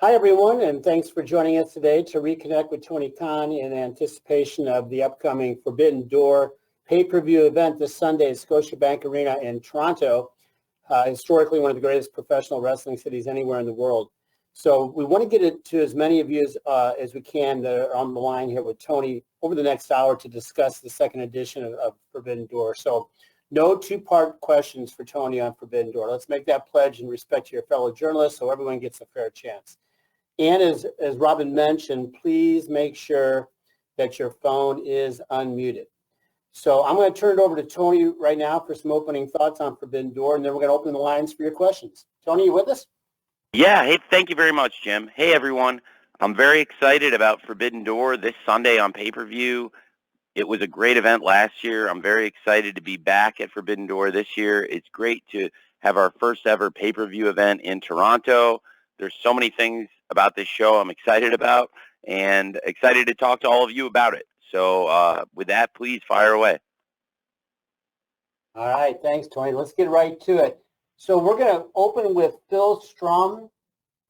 Hi, everyone, and thanks for joining us today to reconnect with Tony Khan in anticipation of the upcoming Forbidden Door pay-per-view event this Sunday at Scotiabank Arena in Toronto, historically one of the greatest professional wrestling cities anywhere in the world. So we want to get it to as many of you as we can that are on the line here with Tony over the next hour to discuss the second edition of Forbidden Door. So no two-part questions for Tony on Forbidden Door. Let's make that pledge in respect to your fellow journalists so everyone gets a fair chance. And as Robin mentioned, please make sure that your phone is unmuted. So I'm going to turn it over to Tony right now for some opening thoughts on Forbidden Door, and then we're going to open the lines for your questions. Tony, you with us? Yeah, hey, thank you very much, Jim. Hey, everyone. I'm very excited about Forbidden Door this Sunday on pay-per-view. It was a great event last year. I'm very excited to be back at Forbidden Door this year. It's great to have our first ever pay-per-view event in Toronto. There's so many things about this show I'm excited about and excited to talk to all of you about it. So with that, please fire away. All right. Thanks, Tony. Let's get right to it. So we're going to open with Phil Strum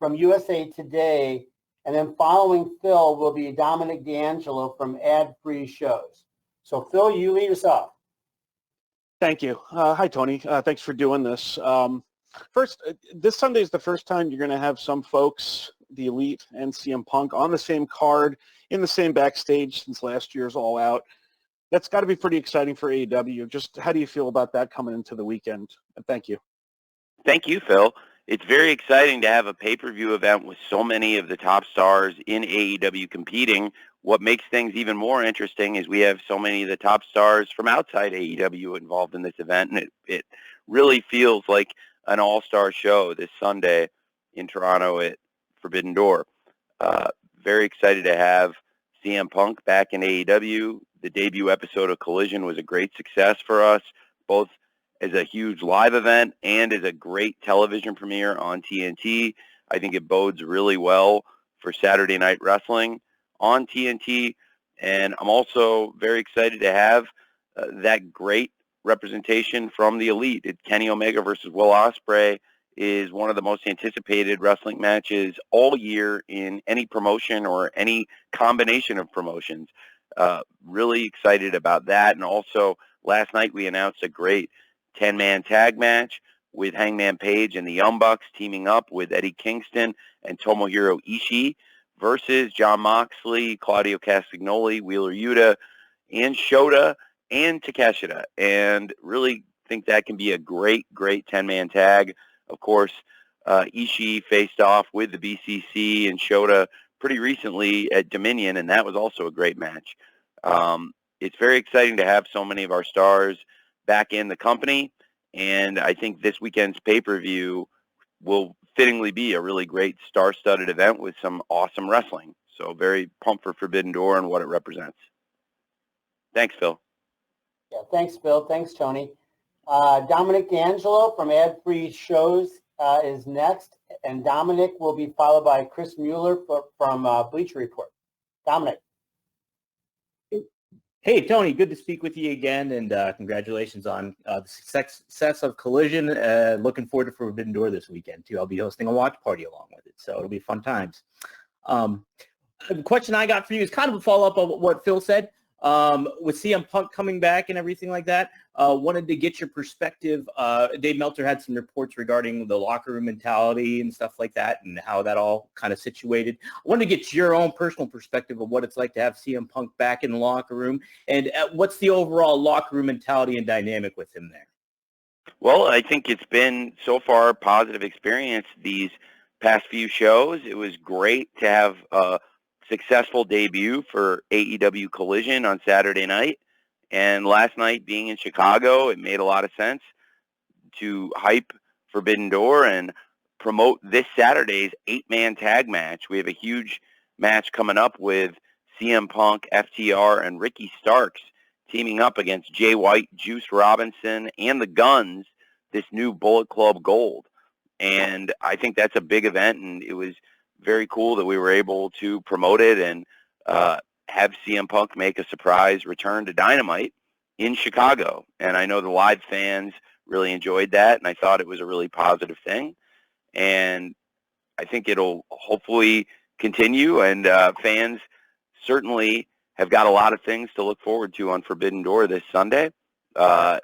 from USA Today, and then following Phil will be Dominic D'Angelo from Ad Free Shows. So Phil, you lead us off. Thank you. Hi, Tony. Thanks for doing this. First, this Sunday is the first time you're going to have some folks, the Elite and CM Punk, on the same card, in the same backstage since last year's All Out. That's got to be pretty exciting for AEW. Just how do you feel about that coming into the weekend? And thank you. Thank you, Phil. It's very exciting to have a pay-per-view event with so many of the top stars in AEW competing. What makes things even more interesting is we have so many of the top stars from outside AEW involved in this event, and it really feels like an all-star show this Sunday in Toronto at Forbidden Door. Very excited to have CM Punk back in AEW. The debut episode of Collision was a great success for us, both as a huge live event and as a great television premiere on TNT. I think it bodes really well for Saturday Night Wrestling on TNT. And I'm also very excited to have that great representation from the Elite. Kenny Omega versus Will Ospreay is one of the most anticipated wrestling matches all year in any promotion or any combination of promotions. Really excited about that. And also last night we announced a great 10-man tag match with Hangman Page and the Young Bucks teaming up with Eddie Kingston and Tomohiro Ishii versus Jon Moxley, Claudio Castagnoli, Wheeler Yuta, and Shota and Takeshita. And really think that can be a great 10-man tag. Of course, Ishii faced off with the BCC and Shota pretty recently at Dominion, and that was also a great match. It's very exciting to have so many of our stars back in the company, and I think this weekend's pay-per-view will fittingly be a really great star-studded event with some awesome wrestling. So very pumped for Forbidden Door and what it represents. Thanks, Phil. Yeah, thanks, Phil. Thanks, Tony. Dominic D'Angelo from Ad Free Shows is next, and Dominic will be followed by Chris Mueller from Bleacher Report. Dominic. Hey, Tony, good to speak with you again, and congratulations on the success of Collision. Looking forward to Forbidden Door this weekend, too. I'll be hosting a watch party along with it, so it'll be fun times. The question I got for you is kind of a follow-up of what Phil said. With CM Punk coming back and everything like that, wanted to get your perspective. Dave Meltzer had some reports regarding the locker room mentality and stuff like that and how that all kind of situated. I wanted to get your own personal perspective of what it's like to have CM Punk back in the locker room, and what's the overall locker room mentality and dynamic with him there? Well, I think it's been so far a positive experience these past few shows. It was great to have a successful debut for AEW Collision on Saturday night. And last night being in Chicago, it made a lot of sense to hype Forbidden Door and promote this Saturday's 8-man tag match. We have a huge match coming up with CM Punk, FTR, and Ricky Starks teaming up against Jay White, Juice Robinson, and the Guns, this new Bullet Club Gold. And I think that's a big event, and it was very cool that we were able to promote it and have CM Punk make a surprise return to Dynamite in Chicago. And I know the live fans really enjoyed that, and I thought it was a really positive thing. And I think it'll hopefully continue, and fans certainly have got a lot of things to look forward to on Forbidden Door this Sunday. The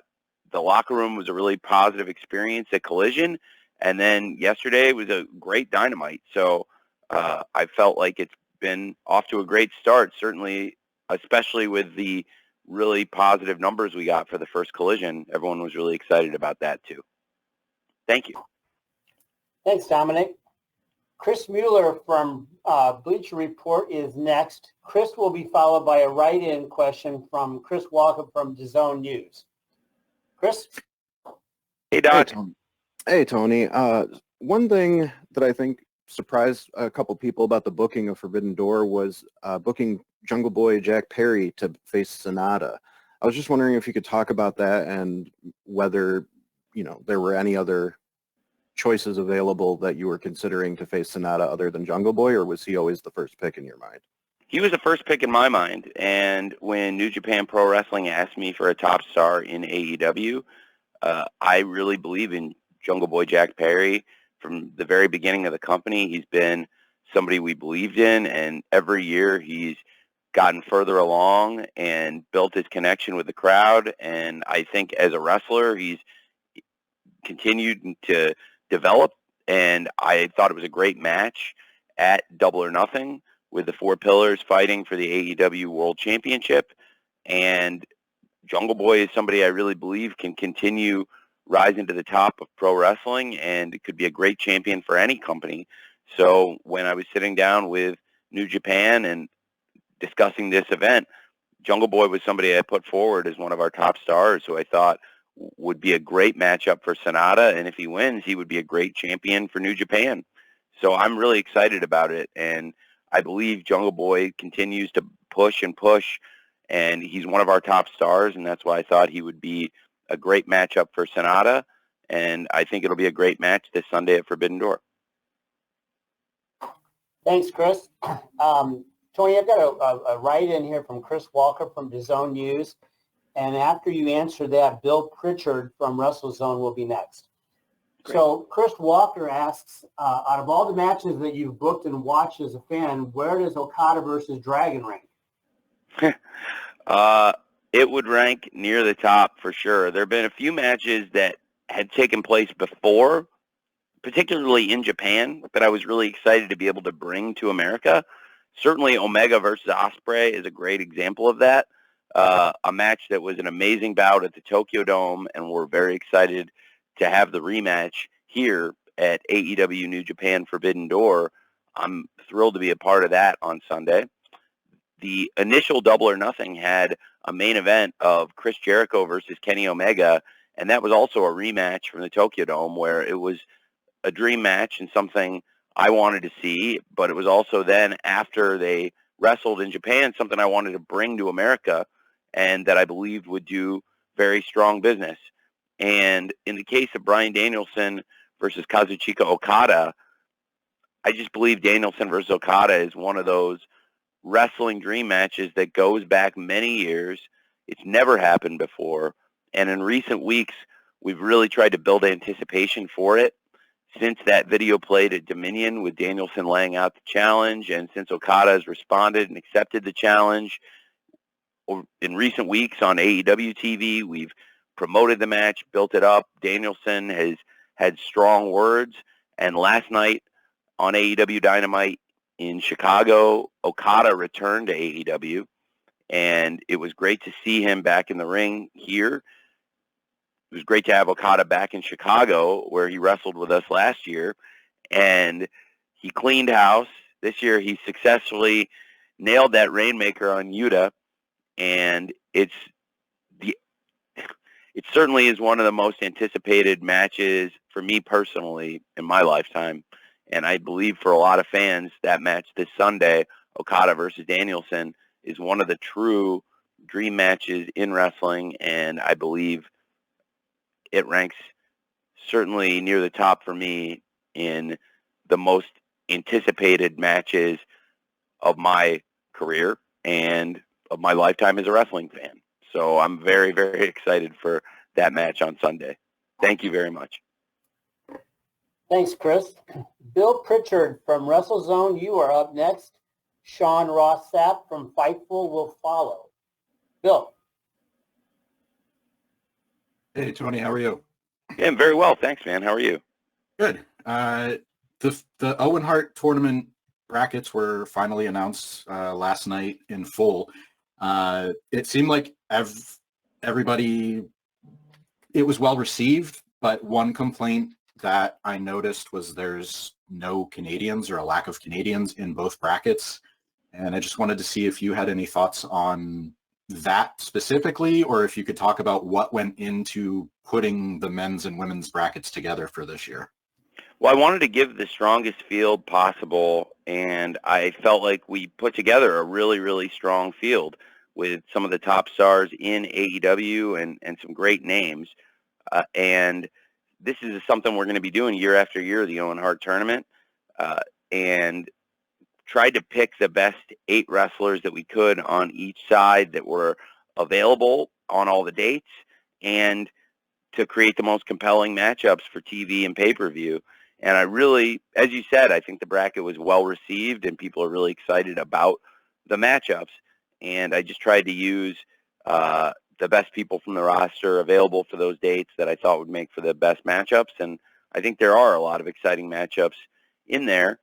locker room was a really positive experience at Collision, and then yesterday was a great Dynamite. So I felt like it's been off to a great start, certainly, especially with the really positive numbers we got for the first Collision. Everyone was really excited about that too. Thank you. Thanks, Dominic. Chris Mueller from Bleacher Report is next. Chris will be followed by a write-in question from Chris Walker from DAZN News. Chris? Hey, Doc. Hey, Tony. One thing that I think surprised a couple people about the booking of Forbidden Door was booking Jungle Boy Jack Perry to face Sonata. I was just wondering if you could talk about that and whether, there were any other choices available that you were considering to face Sonata other than Jungle Boy, or was he always the first pick in your mind? He was the first pick in my mind, and when New Japan Pro Wrestling asked me for a top star in AEW, I really believe in Jungle Boy Jack Perry. From the very beginning of the company, he's been somebody we believed in, and every year he's gotten further along and built his connection with the crowd, and I think as a wrestler, he's continued to develop, and I thought it was a great match at Double or Nothing with the Four Pillars fighting for the AEW World Championship. And Jungle Boy is somebody I really believe can continue rising to the top of pro wrestling, and it could be a great champion for any company. So when I was sitting down with New Japan and discussing this event, Jungle Boy was somebody I put forward as one of our top stars who I thought would be a great matchup for Sonata, and if he wins, he would be a great champion for New Japan. So I'm really excited about it, and I believe Jungle Boy continues to push and push, and he's one of our top stars, and that's why I thought he would be a great matchup for Sonata, and I think it'll be a great match this Sunday at Forbidden Door. Thanks, Chris. Tony, I've got a write-in here from Chris Walker from DAZN News. And after you answer that, Bill Pritchard from WrestleZone will be next. Great. So Chris Walker asks, out of all the matches that you've booked and watched as a fan, where does Okada versus Dragon rank? It would rank near the top for sure. There have been a few matches that had taken place before, particularly in Japan, that I was really excited to be able to bring to America. Certainly Omega versus Ospreay is a great example of that. A match that was an amazing bout at the Tokyo Dome, and we're very excited to have the rematch here at AEW New Japan Forbidden Door. I'm thrilled to be a part of that on Sunday. The initial Double or Nothing had a main event of Chris Jericho versus Kenny Omega, and that was also a rematch from the Tokyo Dome where it was a dream match and something I wanted to see, but it was also then after they wrestled in Japan, something I wanted to bring to America and that I believed would do very strong business. And in the case of Bryan Danielson versus Kazuchika Okada, I just believe Danielson versus Okada is one of those wrestling dream matches that goes back many years. It's never happened before. And in recent weeks, we've really tried to build anticipation for it. Since that video played at Dominion with Danielson laying out the challenge, and since Okada has responded and accepted the challenge, in recent weeks on AEW TV, we've promoted the match, built it up. Danielson has had strong words, and last night on AEW Dynamite in Chicago, Okada returned to AEW, and it was great to see him back in the ring here. It was great to have Okada back in Chicago, where he wrestled with us last year, and he cleaned house. This year, he successfully nailed that Rainmaker on Yuta, and it certainly is one of the most anticipated matches for me personally in my lifetime. And I believe for a lot of fans, that match this Sunday, Okada versus Danielson, is one of the true dream matches in wrestling, and I believe it ranks certainly near the top for me in the most anticipated matches of my career and of my lifetime as a wrestling fan. So I'm very, very excited for that match on Sunday. Thank you very much. Thanks, Chris. Bill Pritchard from WrestleZone, you are up next. Sean Ross Sapp from Fightful will follow. Bill. Hey, Tony, how are you? Yeah, I'm very well. Thanks, man. How are you? Good. The Owen Hart tournament brackets were finally announced last night in full. It seemed like everybody, it was well received, but one complaint that I noticed was there's no Canadians or a lack of Canadians in both brackets. And I just wanted to see if you had any thoughts on that specifically, or if you could talk about what went into putting the men's and women's brackets together for this year. Well, I wanted to give the strongest field possible, and I felt like we put together a really, really strong field with some of the top stars in AEW and some great names. And this is something we're going to be doing year after year, the Owen Hart tournament, and tried to pick the best 8 wrestlers that we could on each side that were available on all the dates, and to create the most compelling matchups for TV and pay-per-view. And I really, as you said, I think the bracket was well received and people are really excited about the matchups. And I just tried to use the best people from the roster available for those dates that I thought would make for the best matchups. And I think there are a lot of exciting matchups in there.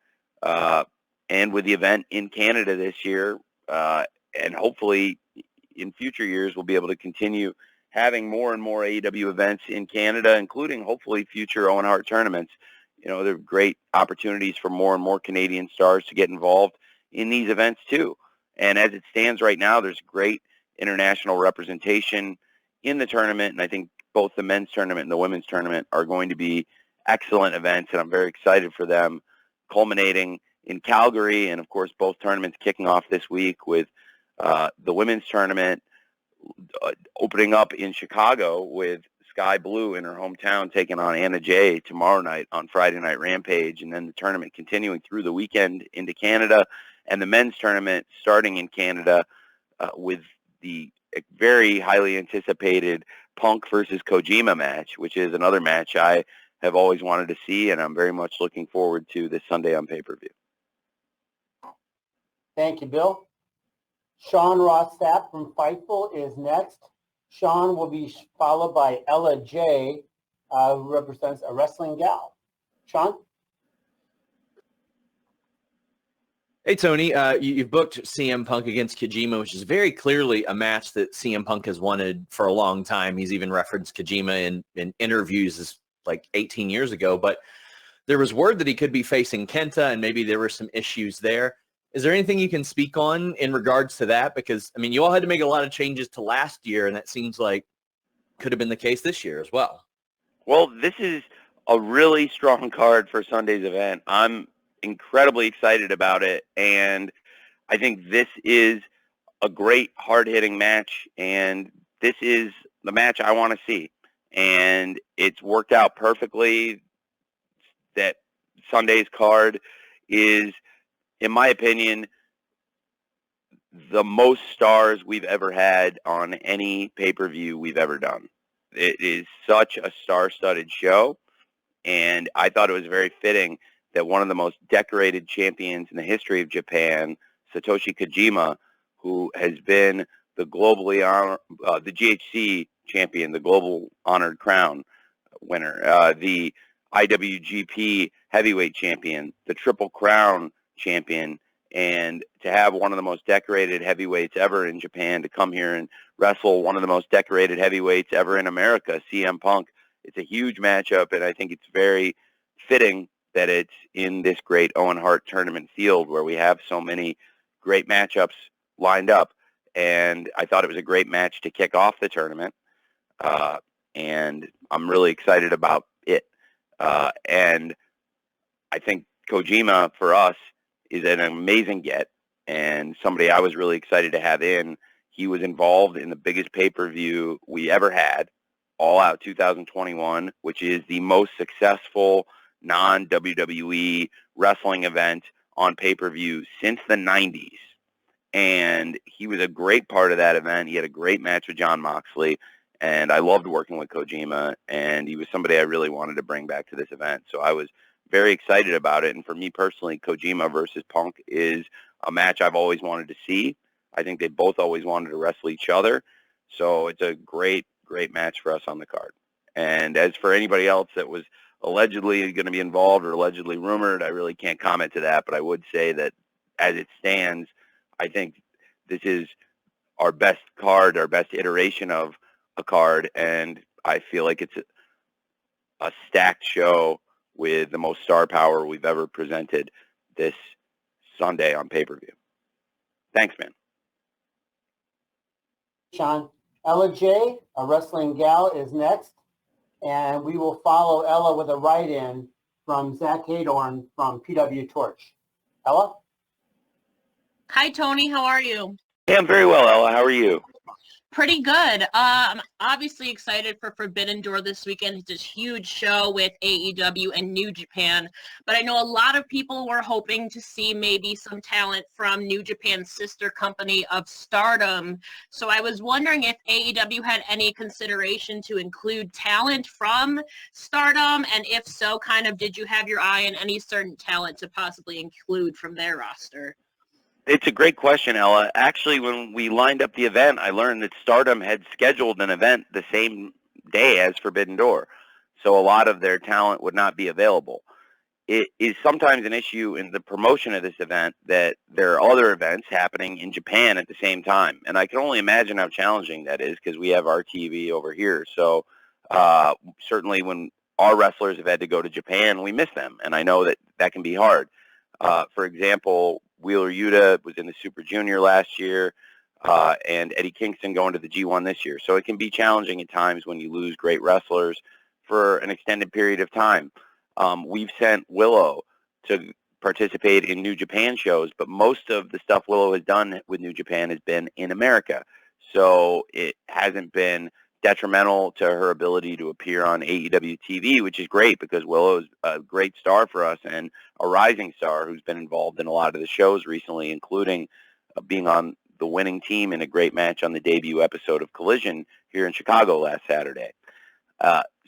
And with the event in Canada this year, and hopefully in future years, we'll be able to continue having more and more AEW events in Canada, including hopefully future Owen Hart tournaments. You know, there are great opportunities for more and more Canadian stars to get involved in these events too. And as it stands right now, there's great international representation in the tournament. And I think both the men's tournament and the women's tournament are going to be excellent events. And I'm very excited for them, culminating in Calgary. And of course, both tournaments kicking off this week with the women's tournament opening up in Chicago with Sky Blue in her hometown taking on Anna Jay tomorrow night on Friday Night Rampage, and then the tournament continuing through the weekend into Canada, and the men's tournament starting in Canada with the very highly anticipated Punk versus Kojima match, which is another match I have always wanted to see, and I'm very much looking forward to this Sunday on pay-per-view. Thank you, Bill. Sean Ross Sapp from Fightful is next. Sean will be followed by Ella J, who represents a wrestling gal. Sean? Hey, Tony. You've booked CM Punk against Kojima, which is very clearly a match that CM Punk has wanted for a long time. He's even referenced Kojima in interviews like 18 years ago. But there was word that he could be facing Kenta, and maybe there were some issues there. Is there anything you can speak on in regards to that? Because, I mean, you all had to make a lot of changes to last year, and that seems like could have been the case this year as well. Well, this is a really strong card for Sunday's event. I'm incredibly excited about it, and I think this is a great hard-hitting match, and this is the match I want to see. And it's worked out perfectly that Sunday's card is, in my opinion, the most stars we've ever had on any pay-per-view we've ever done. It is such a star-studded show, and I thought it was very fitting that one of the most decorated champions in the history of Japan, Satoshi Kojima, who has been the globally the GHC champion, the Global Honored Crown winner, the IWGP Heavyweight Champion, the Triple Crown champion, and to have one of the most decorated heavyweights ever in Japan to come here and wrestle one of the most decorated heavyweights ever in America, CM Punk. It's a huge matchup, and I think it's very fitting that it's in this great Owen Hart tournament field where we have so many great matchups lined up. And I thought it was a great match to kick off the tournament, and I'm really excited about it. And I think Kojima, for us, is an amazing get, and somebody I was really excited to have in. He was involved in the biggest pay-per-view we ever had, All Out 2021, which is the most successful non-WWE wrestling event on pay-per-view since the 90s. And he was a great part of that event. He had a great match with Jon Moxley, and I loved working with Kojima, and he was somebody I really wanted to bring back to this event. So I was very excited about it. And for me personally, Kojima versus Punk is a match I've always wanted to see. I think they both always wanted to wrestle each other. So it's a great, great match for us on the card. And as for anybody else that was allegedly going to be involved or allegedly rumored, I really can't comment to that. But I would say that as it stands, I think this is our best card, our best iteration of a card. And I feel like it's a stacked show with the most star power we've ever presented this Sunday on pay-per-view. Thanks, man. Sean. Ella J, a wrestling gal, is next, and we will follow Ella with a write-in from Zach Hadorn from PW Torch. Ella? Hi, Tony. How are you? Hey, I'm very well, Ella. How are you? Pretty good. I'm obviously excited for Forbidden Door this weekend. It's a huge show with AEW and New Japan, but I know a lot of people were hoping to see maybe some talent from New Japan's sister company of Stardom. So I was wondering if AEW had any consideration to include talent from Stardom, and if so, kind of did you have your eye on any certain talent to possibly include from their roster? It's a great question, Ella. Actually, when we lined up the event, I learned that Stardom had scheduled an event the same day as Forbidden Door. So a lot of their talent would not be available. It is sometimes an issue in the promotion of this event that there are other events happening in Japan at the same time. And I can only imagine how challenging that is because we have our TV over here. So certainly when our wrestlers have had to go to Japan, we miss them. And I know that that can be hard. For example, Wheeler Yuta was in the Super Junior last year, and Eddie Kingston going to the G1 this year. So it can be challenging at times when you lose great wrestlers for an extended period of time. We've sent Willow to participate in New Japan shows, but most of the stuff Willow has done with New Japan has been in America. So it hasn't been detrimental to her ability to appear on AEW TV, which is great because Willow is a great star for us and a rising star who's been involved in a lot of the shows recently, including being on the winning team in a great match on the debut episode of Collision here in Chicago last Saturday.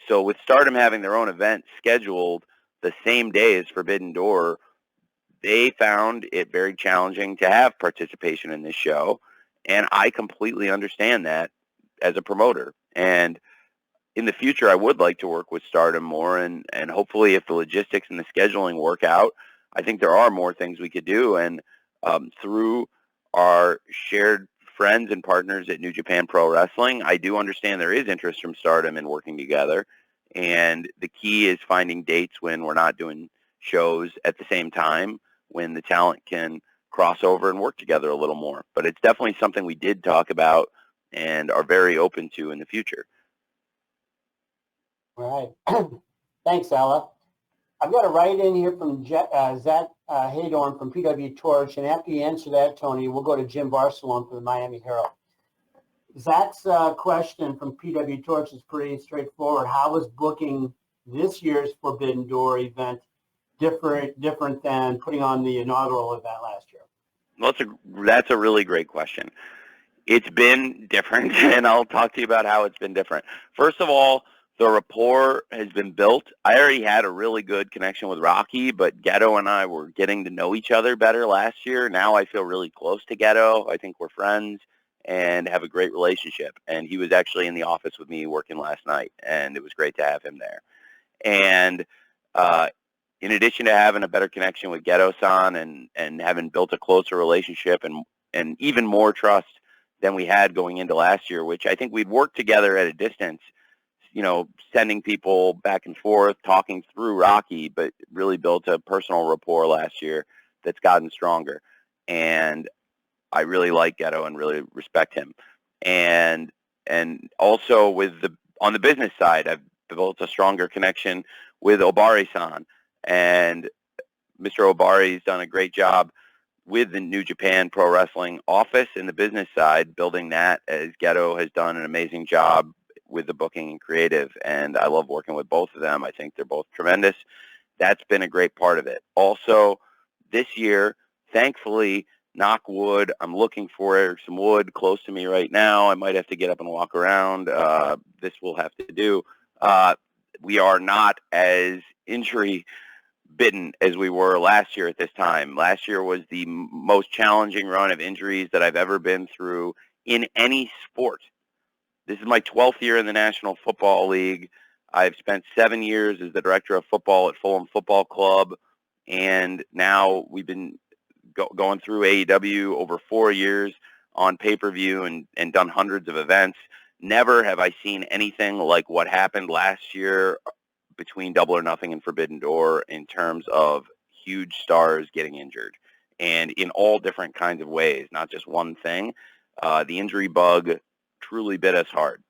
So with Stardom having their own event scheduled the same day as Forbidden Door, they found it very challenging to have participation in this show, and I completely understand that as a promoter. And in the future, I would like to work with Stardom more, and hopefully if the logistics and the scheduling work out, I think there are more things we could do. And through our shared friends and partners at New Japan Pro Wrestling, I do understand there is interest from Stardom in working together. And the key is finding dates when we're not doing shows at the same time, when the talent can cross over and work together a little more. But it's definitely something we did talk about and are very open to in the future. All right. Thanks, Ella. I've got a write-in here from Zach Hadorn from PW Torch, and after you answer that, Tony, we'll go to Jim Barcelona for the Miami Herald. Zach's question from PW Torch is pretty straightforward. How was booking this year's Forbidden Door event different than putting on the inaugural event last year? Well, that's a really great question. It's been different, and I'll talk to you about how it's been different. First of all, the rapport has been built. I already had a really good connection with Rocky, but Ghetto and I were getting to know each other better last year. Now I feel really close to Ghetto. I think we're friends and have a great relationship. And he was actually in the office with me working last night, and it was great to have him there. And in addition to having a better connection with Ghetto-san and having built a closer relationship and even more trust than we had going into last year, which I think we'd worked together at a distance, you know, sending people back and forth, talking through Rocky, but really built a personal rapport last year that's gotten stronger. And I really like Ghetto and really respect him. And also on the business side, I've built a stronger connection with Obari-san. And Mr. Obari's done a great job with the New Japan Pro Wrestling office in the business side, building that, as Ghetto has done an amazing job with the booking and creative. And I love working with both of them. I think they're both tremendous. That's been a great part of it. Also, this year, thankfully, knock wood, I'm looking for some wood close to me right now. I might have to get up and walk around. This will have to do. We are not as injury bitten as we were last year at this time. Last year was the most challenging run of injuries that I've ever been through in any sport. This is my 12th year in the National Football League. I've spent 7 years as the director of football at Fulham Football Club, and now we've been going through AEW over 4 years on pay-per-view and done hundreds of events. Never have I seen anything like what happened last year between Double or Nothing and Forbidden Door in terms of huge stars getting injured, and in all different kinds of ways, not just one thing. The injury bug truly bit us hard,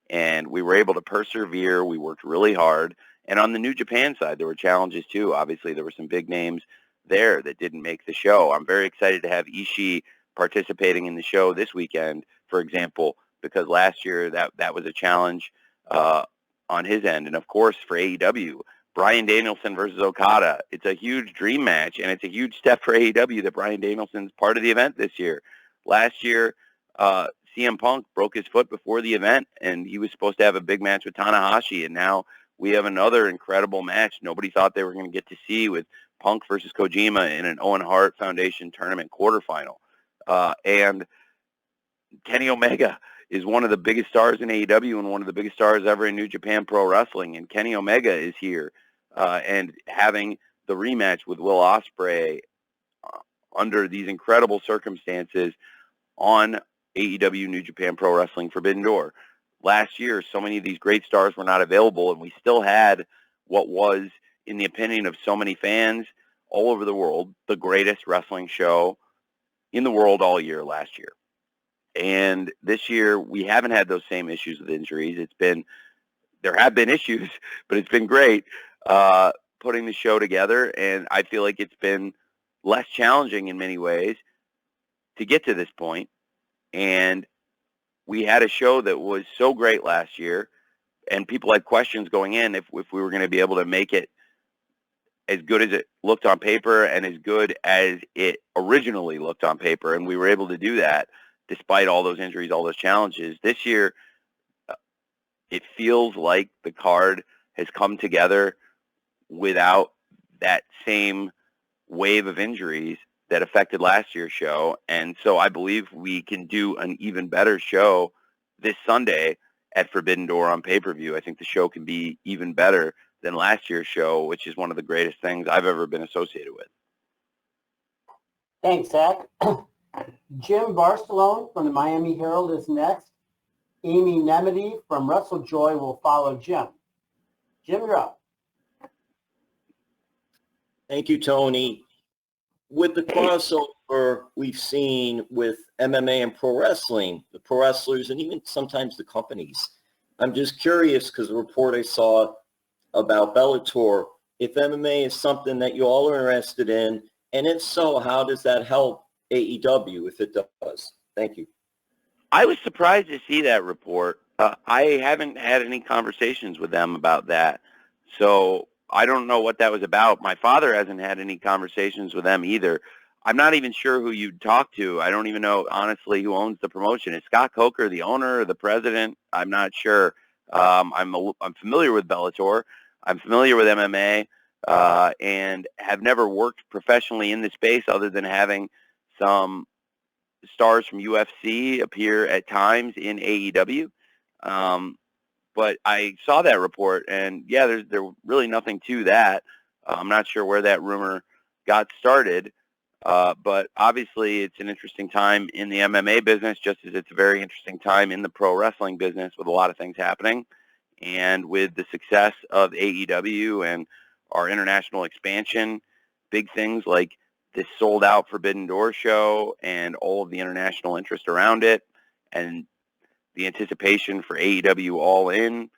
and we were able to persevere. We worked really hard, and on the New Japan side, there were challenges too. Obviously, there were some big names there that didn't make the show. I'm very excited to have Ishii participating in the show this weekend, for example, because last year that was a challenge on his end. And of course, for AEW, Bryan Danielson versus Okada. It's a huge dream match, and it's a huge step for AEW that Bryan Danielson's part of the event this year. Last year, CM Punk broke his foot before the event, and he was supposed to have a big match with Tanahashi, and now we have another incredible match nobody thought they were going to get to see with Punk versus Kojima in an Owen Hart Foundation tournament quarterfinal. And Kenny Omega is one of the biggest stars in AEW and one of the biggest stars ever in New Japan Pro Wrestling. And Kenny Omega is here and having the rematch with Will Ospreay under these incredible circumstances on AEW New Japan Pro Wrestling Forbidden Door. Last year, so many of these great stars were not available, and we still had what was, in the opinion of so many fans all over the world, the greatest wrestling show in the world all year last year. And this year, we haven't had those same issues with injuries. There have been issues, but it's been great putting the show together, and I feel like it's been less challenging in many ways to get to this point. And we had a show that was so great last year, and people had questions going in if we were going to be able to make it as good as it looked on paper and as good as it originally looked on paper, and we were able to do that despite all those injuries, all those challenges. This year, it feels like the card has come together without that same wave of injuries that affected last year's show. And so I believe we can do an even better show this Sunday at Forbidden Door on pay-per-view. I think the show can be even better than last year's show, which is one of the greatest things I've ever been associated with. Thanks, Zach. Jim Barcelone from the Miami Herald is next. Amy Nemedy from WrestleJoy will follow Jim. Jim, you're up. Thank you, Tony. With the crossover we've seen with MMA and pro wrestling, the pro wrestlers and even sometimes the companies, I'm just curious because the report I saw about Bellator, if MMA is something that you all are interested in, and if so, how does that help AEW if it does? Thank you. I was surprised to see that report. I haven't had any conversations with them about that, so I don't know what that was about. My father hasn't had any conversations with them either. I'm not even sure who you'd talk to. I don't even know, honestly, who owns the promotion. Is Scott Coker the owner or the president? I'm not sure. I'm familiar with Bellator. I'm familiar with MMA and have never worked professionally in the space other than having some stars from UFC appear at times in AEW. But I saw that report, and yeah, there's really nothing to that. I'm not sure where that rumor got started, but obviously it's an interesting time in the MMA business, just as it's a very interesting time in the pro wrestling business with a lot of things happening. And with the success of AEW and our international expansion, big things like this sold-out Forbidden Door show and all of the international interest around it, and the anticipation for AEW All In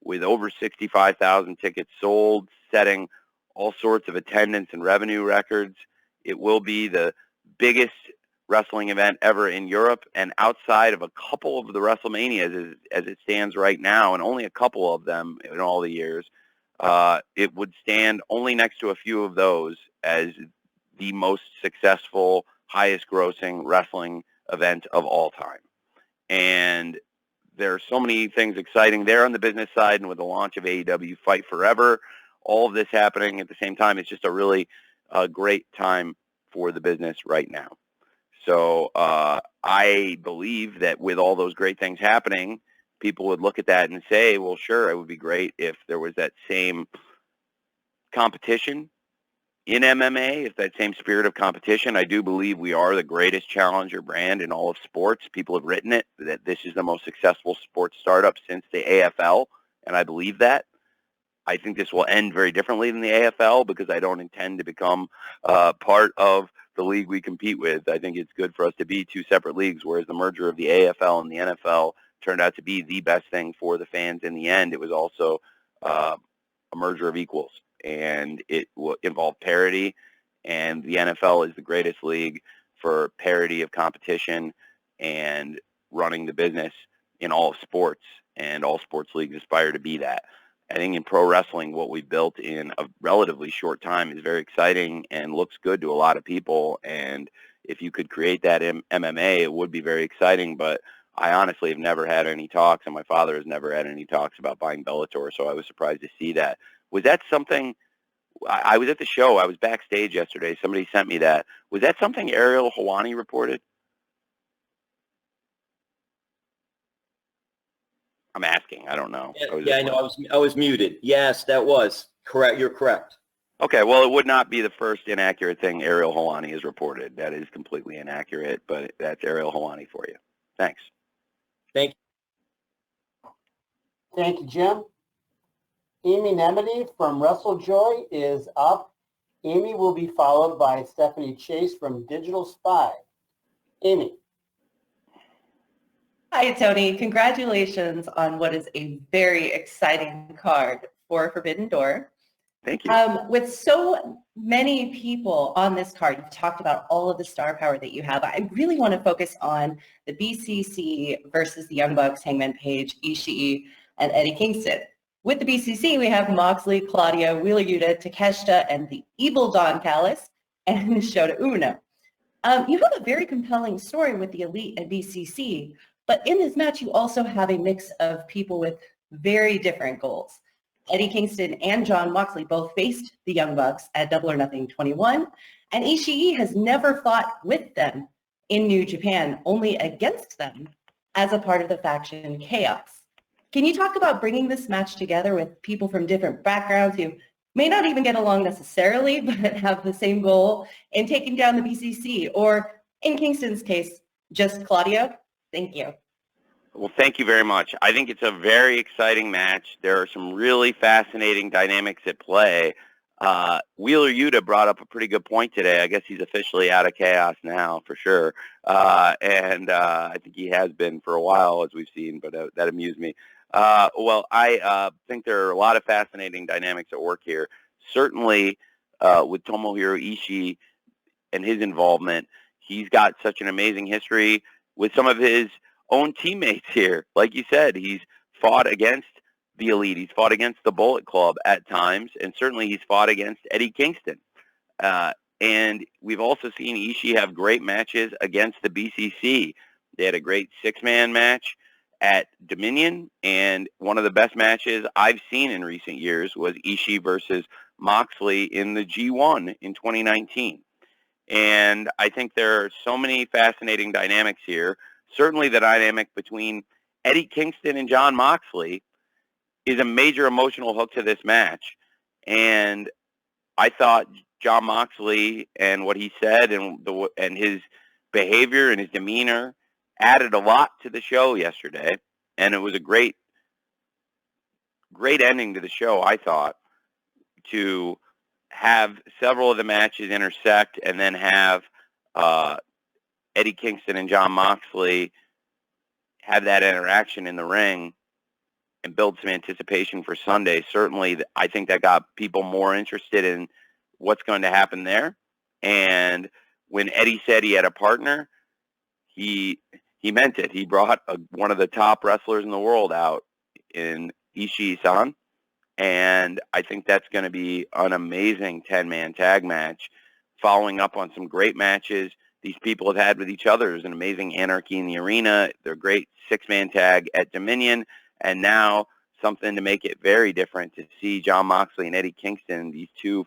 with over 65,000 tickets sold, setting all sorts of attendance and revenue records. It will be the biggest wrestling event ever in Europe, and outside of a couple of the WrestleManias as it stands right now, and only a couple of them in all the years, it would stand only next to a few of those as the most successful, highest grossing wrestling event of all time. And there are so many things exciting there on the business side, and with the launch of AEW Fight Forever all of this happening at the same time. It's just a really great time for the business right now. So I believe that with all those great things happening, people would look at that and say, well, sure, it would be great if there was that same competition in MMA, if that same spirit of competition. I do believe we are the greatest challenger brand in all of sports. People have written it, that this is the most successful sports startup since the AFL, and I believe that. I think this will end very differently than the AFL because I don't intend to become part of the league we compete with. I think it's good for us to be two separate leagues, whereas the merger of the AFL and the NFL turned out to be the best thing for the fans in the end. It was also a merger of equals, and it will involve parity, and the NFL is the greatest league for parity of competition and running the business in all of sports, and all sports leagues aspire to be that. I think in pro wrestling, what we built in a relatively short time is very exciting and looks good to a lot of people. And if you could create that in MMA, it would be very exciting. But I honestly have never had any talks, and my father has never had any talks about buying Bellator, so I was surprised to see that. Was that something, I was at the show, I was backstage yesterday, somebody sent me that. Was that something Ariel Helwani reported? I'm asking. I don't know. Yeah, I know. I was muted. Yes, that was correct. You're correct. Okay, well, it would not be the first inaccurate thing Ariel Helwani has reported. That is completely inaccurate, but that's Ariel Helwani for you. Thanks. Thank you. Thank you, Jim. Amy Nemedy from WrestleJoy is up. Amy will be followed by Stephanie Chase from Digital Spy. Amy. Hi, Tony. Congratulations on what is a very exciting card for Forbidden Door. Thank you. With so many people on this card, you've talked about all of the star power that you have. I really want to focus on the BCC versus the Young Bucks, Hangman Page, Ishii, and Eddie Kingston. With the BCC, we have Moxley, Claudio, Wheeler Yuta, Takeshita, and the evil Don Callis, and Shota Umino. You have a very compelling story with the Elite and BCC, but in this match, you also have a mix of people with very different goals. Eddie Kingston and Jon Moxley both faced the Young Bucks at Double or Nothing 21, and Ishii has never fought with them in New Japan, only against them as a part of the faction Chaos. Can you talk about bringing this match together with people from different backgrounds who may not even get along necessarily, but have the same goal in taking down the BCC, or in Kingston's case, just Claudio? Thank you. Well, thank you very much. I think it's a very exciting match. There are some really fascinating dynamics at play. Wheeler Yuta brought up a pretty good point today. I guess he's officially out of Chaos now, for sure. And I think he has been for a while, as we've seen, but that amused me. Well, I think there are a lot of fascinating dynamics at work here. Certainly, with Tomohiro Ishii and his involvement, he's got such an amazing history with some of his own teammates here. Like you said, he's fought against the Elite. He's fought against the Bullet Club at times, and certainly he's fought against Eddie Kingston. And we've also seen Ishii have great matches against the BCC. They had a great six-man match at Dominion, and one of the best matches I've seen in recent years was Ishii versus Moxley in the G1 in 2019. And I think there are so many fascinating dynamics here. Certainly the dynamic between Eddie Kingston and Jon Moxley is a major emotional hook to this match. And I thought Jon Moxley and what he said and his behavior and his demeanor added a lot to the show yesterday. And it was a great ending to the show, I thought, to have several of the matches intersect and then have Eddie Kingston and Jon Moxley have that interaction in the ring and build some anticipation for Sunday. Certainly, I think that got people more interested in what's going to happen there. And when Eddie said he had a partner, he meant it. He brought one of the top wrestlers in the world out in Ishii-san. And I think that's going to be an amazing 10-man tag match, following up on some great matches these people have had with each other. There's an amazing Anarchy in the Arena. They're great six-man tag at Dominion. And now something to make it very different to see Jon Moxley and Eddie Kingston, these two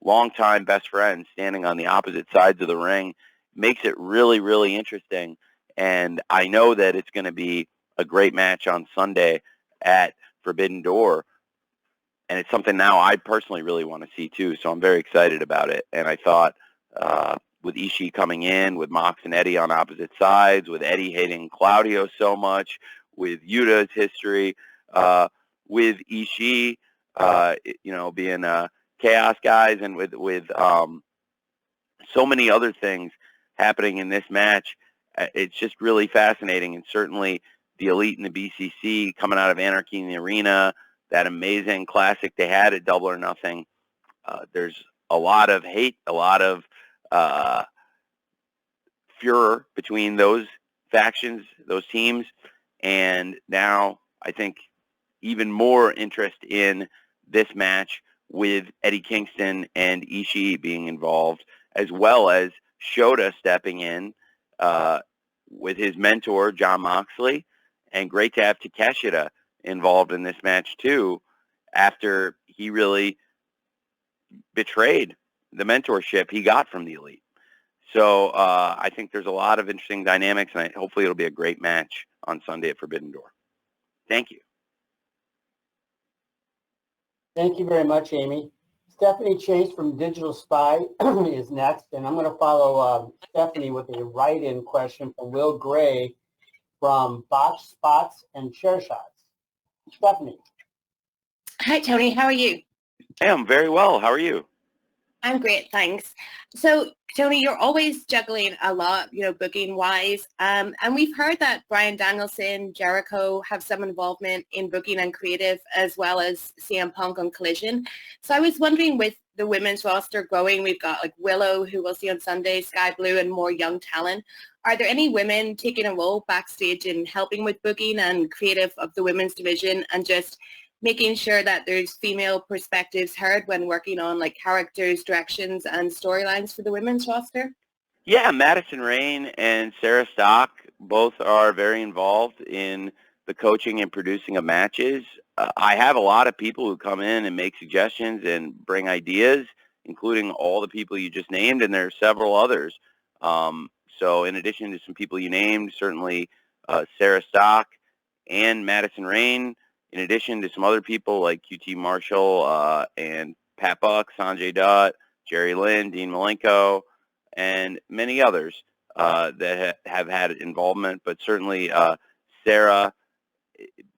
longtime best friends, standing on the opposite sides of the ring. Makes it really, really interesting. And I know that it's going to be a great match on Sunday at Forbidden Door. And it's something now I personally really want to see too. So I'm very excited about it. And I thought with Ishii coming in, with Mox and Eddie on opposite sides, with Eddie hating Claudio so much, with Yuta's history, with Ishii, being Chaos guys, and with so many other things happening in this match. It's just really fascinating. And certainly the Elite and the BCC coming out of Anarchy in the Arena, that amazing classic they had at Double or Nothing. There's a lot of hate, a lot of furor between those factions, those teams. And now I think even more interest in this match with Eddie Kingston and Ishii being involved, as well as Shota stepping in with his mentor, Jon Moxley. And great to have Takeshita involved in this match too, after he really betrayed the mentorship he got from the Elite. So I think there's a lot of interesting dynamics, and hopefully it'll be a great match on Sunday at Forbidden Door. Thank you. Thank you very much, Amy. Stephanie Chase from Digital Spy is next, and I'm going to follow Stephanie with a write-in question from Will Gray from Botch Spots and Chair Shots. Stephanie. Hi, Tony. How are you? Hey, I'm very well. How are you? I'm great, thanks. So, Tony, you're always juggling a lot, booking-wise. And we've heard that Bryan Danielson, Jericho have some involvement in booking and creative, as well as CM Punk on Collision. So I was wondering, with the women's roster growing, we've got like Willow, who we'll see on Sunday, Sky Blue, and more young talent. Are there any women taking a role backstage in helping with booking and creative of the women's division, and just making sure that there's female perspectives heard when working on like characters, directions, and storylines for the women's roster? Yeah, Madison Rayne and Sarah Stock both are very involved in the coaching and producing of matches. I have a lot of people who come in and make suggestions and bring ideas, including all the people you just named, and there are several others. So in addition to some people you named, certainly Sarah Stock and Madison Rayne, in addition to some other people like QT Marshall and Pat Buck, Sanjay Dutt, Jerry Lynn, Dean Malenko, and many others that have had involvement. But certainly Sarah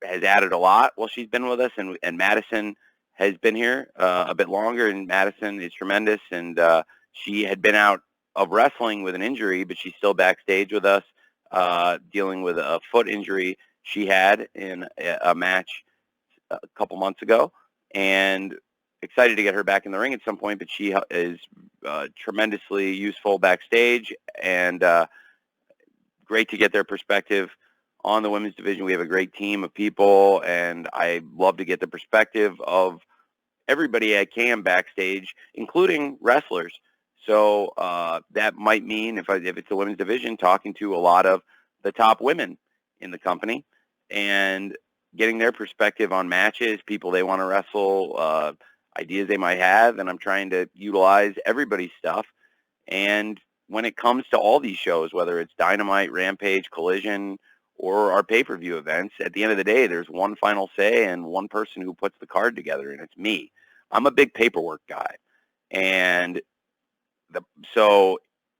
has added a lot while she's been with us, and Madison has been here a bit longer, and Madison is tremendous. And she had been out of wrestling with an injury, but she's still backstage with us dealing with a foot injury she had in a match a couple months ago, and excited to get her back in the ring at some point. But she is tremendously useful backstage, and great to get their perspective on the women's division. We have a great team of people, and I love to get the perspective of everybody I can backstage, including wrestlers. So that might mean, if it's the women's division, talking to a lot of the top women in the company and getting their perspective on matches, people they want to wrestle, ideas they might have. And I'm trying to utilize everybody's stuff. And when it comes to all these shows, whether it's Dynamite, Rampage, Collision, or our pay-per-view events, at the end of the day, there's one final say and one person who puts the card together, and it's me. I'm a big paperwork guy. And so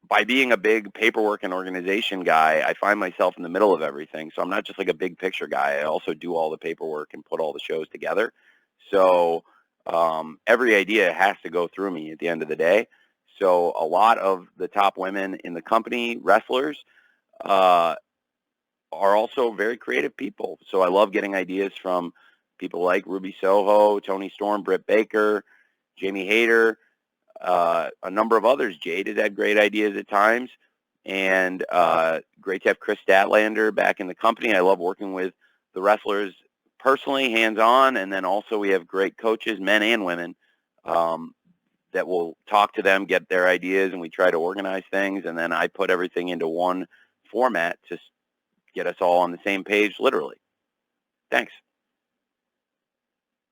by being a big paperwork and organization guy, I find myself in the middle of everything. So I'm not just like a big picture guy. I also do all the paperwork and put all the shows together. So every idea has to go through me at the end of the day. So a lot of the top women in the company, wrestlers, are also very creative people. So I love getting ideas from people like Ruby Soho, Tony Storm, Britt Baker, Jamie Hayter, a number of others. Jade has had great ideas at times, and great to have Chris Statlander back in the company. I love working with the wrestlers personally, hands-on, and then also we have great coaches, men and women, that will talk to them, get their ideas, and we try to organize things, and then I put everything into one format to get us all on the same page, literally. Thanks.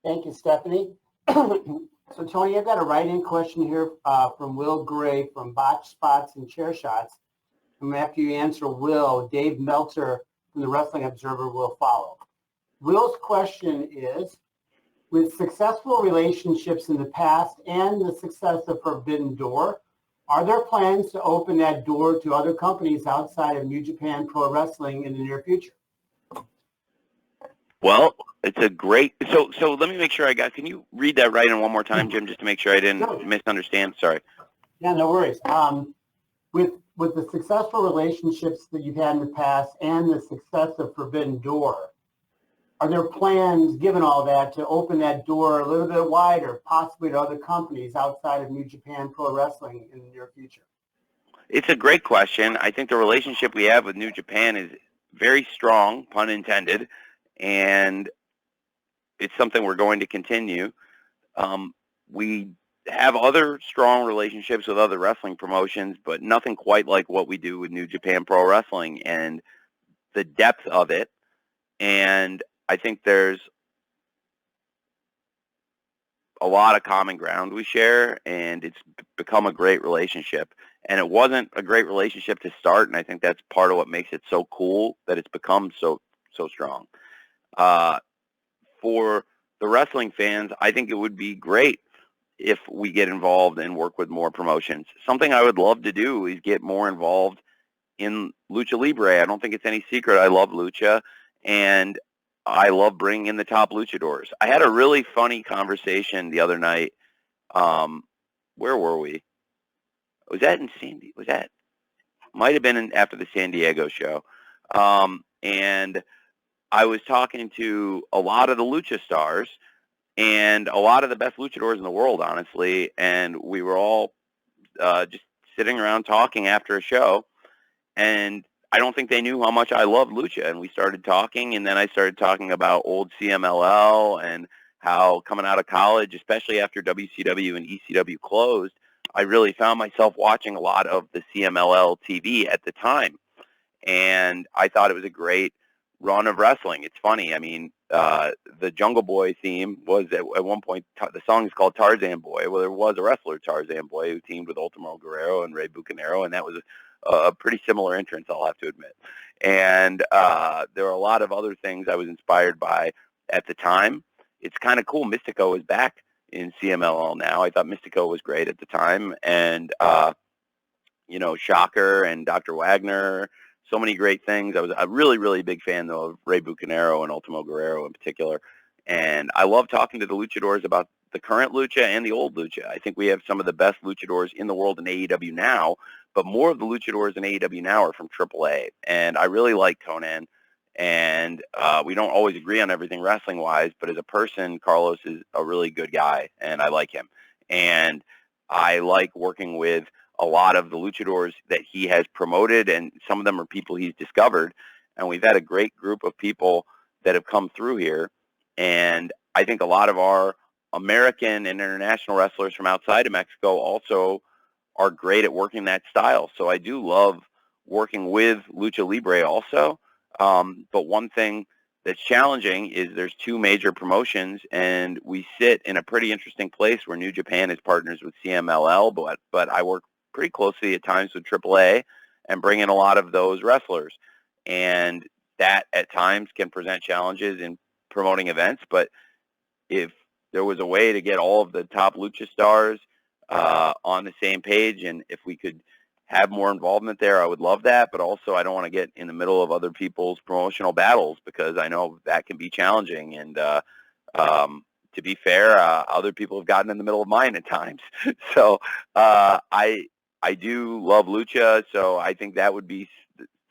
Thank you, Stephanie. So, Tony, I've got a write-in question here from Will Gray from Botch Spots and Chair Shots. And after you answer Will, Dave Meltzer from the Wrestling Observer will follow. Will's question is, with successful relationships in the past and the success of Forbidden Door, are there plans to open that door to other companies outside of New Japan Pro Wrestling in the near future? Well, it's a great. So let me make sure I got. Can you read that right in one more time, Jim, just to make sure I didn't misunderstand? Sorry. Yeah, no worries. With the successful relationships that you've had in the past and the success of Forbidden Door, are there plans, given all that, to open that door a little bit wider, possibly to other companies outside of New Japan Pro Wrestling in the near future? It's a great question. I think the relationship we have with New Japan is very strong, pun intended, and it's something we're going to continue. We have other strong relationships with other wrestling promotions, but nothing quite like what we do with New Japan Pro Wrestling and the depth of it. And I think there's a lot of common ground we share, and it's become a great relationship. And it wasn't a great relationship to start, and I think that's part of what makes it so cool that it's become so strong. For the wrestling fans, I think it would be great if we get involved and work with more promotions. Something I would love to do is get more involved in Lucha Libre. I don't think it's any secret. I love Lucha, and I love bringing in the top luchadors. I had a really funny conversation the other night. Where were we? Was that in might have been after the San Diego show. And I was talking to a lot of the lucha stars and a lot of the best luchadors in the world, honestly. And we were all just sitting around talking after a show. And I don't think they knew how much I loved lucha. And we started talking, and then I started talking about old CMLL and how coming out of college, especially after WCW and ECW closed, I really found myself watching a lot of the CMLL TV at the time. And I thought it was a great run of wrestling. It's funny. I mean, the Jungle Boy theme was at one point, the song is called Tarzan Boy. Well, there was a wrestler, Tarzan Boy, who teamed with Ultimo Guerrero and Rey Bucanero, and that was a pretty similar entrance, I'll have to admit. And there were a lot of other things I was inspired by at the time. It's kind of cool. Mystico is back in CMLL now. I thought Mystico was great at the time. And, Shocker and Dr. Wagner, so many great things. I was a really, really big fan, though, of Rey Bucanero and Ultimo Guerrero in particular. And I love talking to the luchadors about the current lucha and the old lucha. I think we have some of the best luchadors in the world in AEW now, but more of the luchadors in AEW now are from AAA. And I really like Conan. And we don't always agree on everything wrestling-wise, but as a person, Carlos is a really good guy, and I like him. And I like working with a lot of the luchadors that he has promoted, and some of them are people he's discovered. And we've had a great group of people that have come through here. And I think a lot of our American and international wrestlers from outside of Mexico also are great at working that style. So I do love working with Lucha Libre also. But one thing that's challenging is there's two major promotions, and we sit in a pretty interesting place where New Japan is partners with CMLL, but I work pretty closely at times with AAA and bring in a lot of those wrestlers. And that at times can present challenges in promoting events. But if there was a way to get all of the top lucha stars on the same page, and if we could have more involvement there, I would love that. But also, I don't want to get in the middle of other people's promotional battles, because I know that can be challenging. And to be fair, other people have gotten in the middle of mine at times. So I do love lucha, so I think that would be